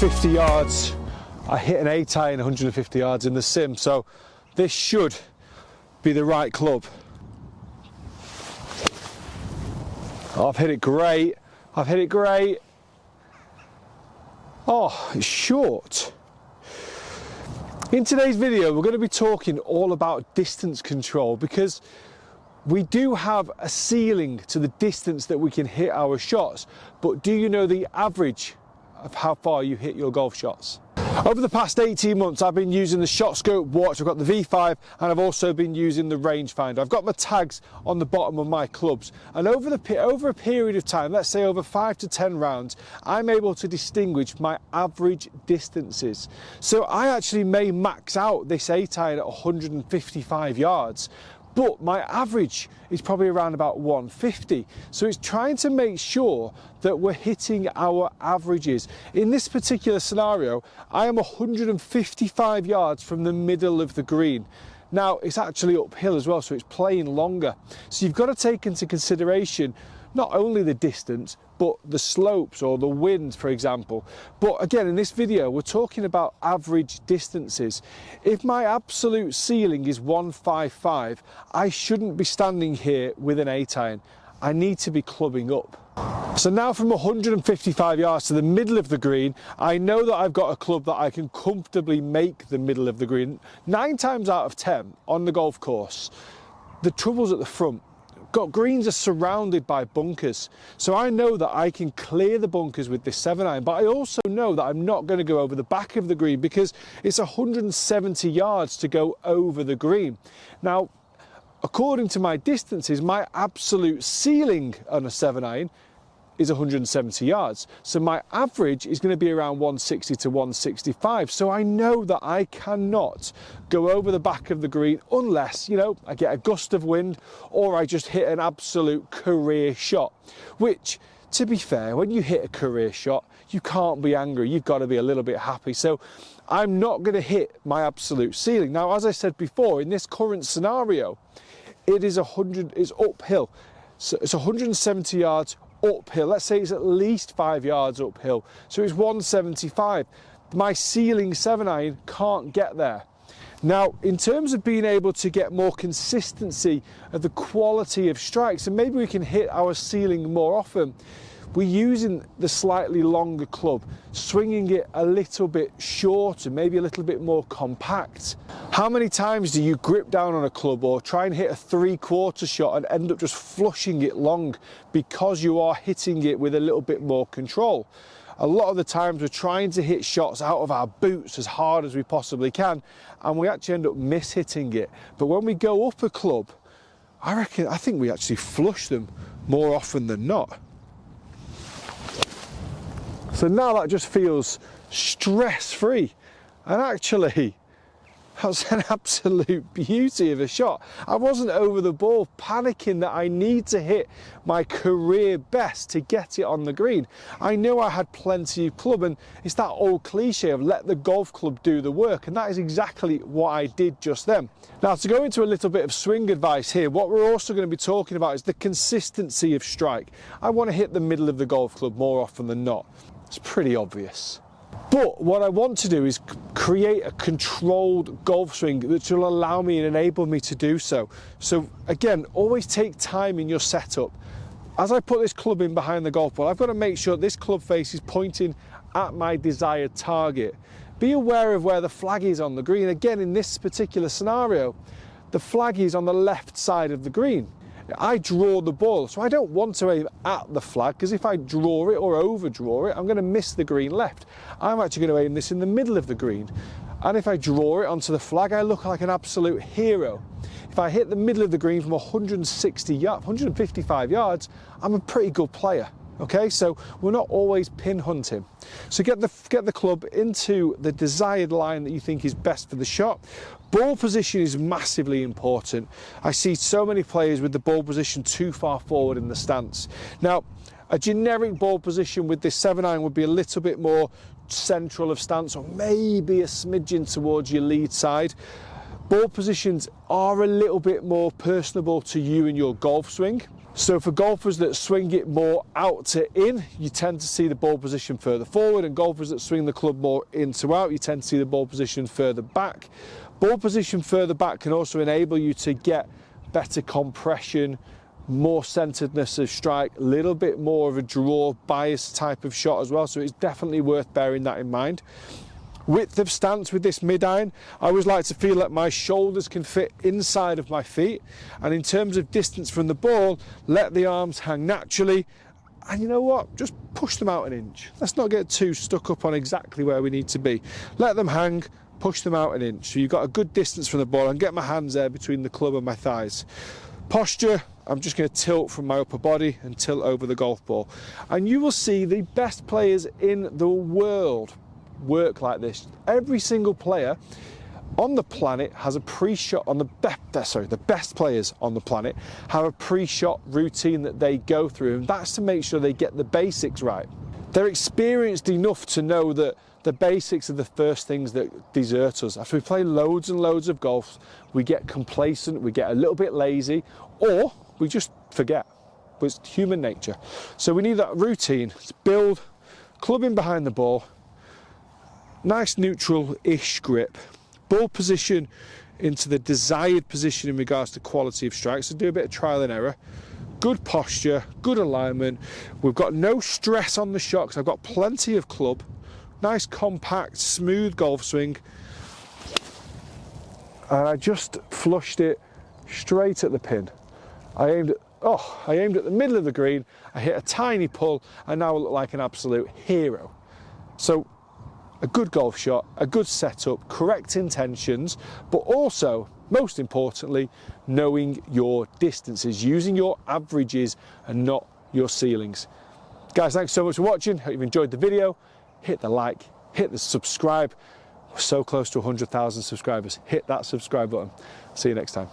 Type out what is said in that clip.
150 yards. I hit an 8-iron 150 yards in the sim, so this should be the right club. Oh, I've hit it great. I've hit it great. Oh, it's short. In today's video, we're going to be talking all about distance control, because we do have a ceiling to the distance that we can hit our shots, but do you know the average of how far you hit your golf shots? Over the past 18 months, I've been using the SHOTSCOPE watch. I've got the V5, and I've also been using the rangefinder. I've got my tags on the bottom of my clubs, and over a period of time, let's say over 5 to 10 rounds, I'm able to distinguish my average distances. So I actually may max out this 8-iron at 155 yards, but my average is probably around about 150. So it's trying to make sure that we're hitting our averages. In this particular scenario, I am 155 yards from the middle of the green. Now, it's actually uphill as well, so it's playing longer. So you've got to take into consideration not only the distance, but the slopes or the wind, for example. But again, in this video, we're talking about average distances. If my absolute ceiling is 155, I shouldn't be standing here with an 8-iron. I need to be clubbing up. So now from 155 yards to the middle of the green, I know that I've got a club that I can comfortably make the middle of the green. 9 times out of 10 on the golf course, the trouble's at the front. Greens are surrounded by bunkers, so I know that I can clear the bunkers with this 7-iron, but I also know that I'm not going to go over the back of the green because it's 170 yards to go over the green. Now, according to my distances, my absolute ceiling on a 7-iron is 170 yards. So my average is going to be around 160 to 165. So I know that I cannot go over the back of the green unless, you know, I get a gust of wind or I just hit an absolute career shot, which, to be fair, when you hit a career shot, you can't be angry. You've got to be a little bit happy. So I'm not going to hit my absolute ceiling. Now, as I said before, in this current scenario, it is uphill. So it's 170 yards uphill. Let's say it's at least 5 yards uphill. So it's 175. My ceiling 7-iron can't get there. Now, in terms of being able to get more consistency of the quality of strikes, and maybe we can hit our ceiling more often, we're using the slightly longer club, swinging it a little bit shorter, maybe a little bit more compact. How many times do you grip down on a club or try and hit a 3/4 shot and end up just flushing it long because you are hitting it with a little bit more control? A lot of the times we're trying to hit shots out of our boots as hard as we possibly can, and we actually end up miss-hitting it. But when we go up a club, I think we actually flush them more often than not. So now that just feels stress-free, and actually that's an absolute beauty of a shot. I wasn't over the ball panicking that I need to hit my career best to get it on the green. I knew I had plenty of club, and it's that old cliche of let the golf club do the work, and that is exactly what I did just then. Now, to go into a little bit of swing advice here, what we're also going to be talking about is the consistency of strike. I want to hit the middle of the golf club more often than not. It's pretty obvious. But what I want to do is create a controlled golf swing that will allow me and enable me to do so. So again, always take time in your setup. As I put this club in behind the golf ball, I've got to make sure this club face is pointing at my desired target. Be aware of where the flag is on the green. Again, in this particular scenario, the flag is on the left side of the green. I draw the ball, so I don't want to aim at the flag, because if I draw it or overdraw it, I'm going to miss the green left. I'm actually going to aim this in the middle of the green, and if I draw it onto the flag, I look like an absolute hero. If I hit the middle of the green from 155 yards, I'm a pretty good player. Okay, so we're not always pin hunting. So get the club into the desired line that you think is best for the shot. Ball position is massively important. I see so many players with the ball position too far forward in the stance. Now, a generic ball position with this 7-iron would be a little bit more central of stance, or maybe a smidgen towards your lead side. Ball positions are a little bit more personable to you and your golf swing. So for golfers that swing it more out to in, you tend to see the ball position further forward, and golfers that swing the club more in to out, you tend to see the ball position further back. Ball position further back can also enable you to get better compression, more centeredness of strike, a little bit more of a draw bias type of shot as well, so it's definitely worth bearing that in mind. Width of stance with this mid-iron, I always like to feel that my shoulders can fit inside of my feet, and in terms of distance from the ball, let the arms hang naturally, and you know what, just push them out an inch. Let's not get too stuck up on exactly where we need to be. Let them hang, push them out an inch, so you've got a good distance from the ball, and get my hands there between the club and my thighs. Posture, I'm just going to tilt from my upper body and tilt over the golf ball, and you will see the best players in the world work like this. Every single player on the planet has a pre-shot on the best players on the planet have a pre-shot routine that they go through, and that's to make sure they get the basics right. They're experienced enough to know that the basics are the first things that desert us. After we play loads and loads of golf, we get complacent, we get a little bit lazy, or we just forget. But it's human nature. So we need that routine to build, clubbing behind the ball, nice neutral-ish grip, ball position into the desired position in regards to quality of strike, so do a bit of trial and error, good posture, good alignment. We've got no stress on the shot because I've got plenty of club, nice compact smooth golf swing, and I just flushed it straight at the pin. I aimed at the middle of the green, I hit a tiny pull, and now I look like an absolute hero. So a good golf shot, a good setup, correct intentions, but also, most importantly, knowing your distances, using your averages and not your ceilings. Guys, thanks so much for watching. Hope you've enjoyed the video. Hit the like, hit the subscribe. We're so close to 100,000 subscribers. Hit that subscribe button. See you next time.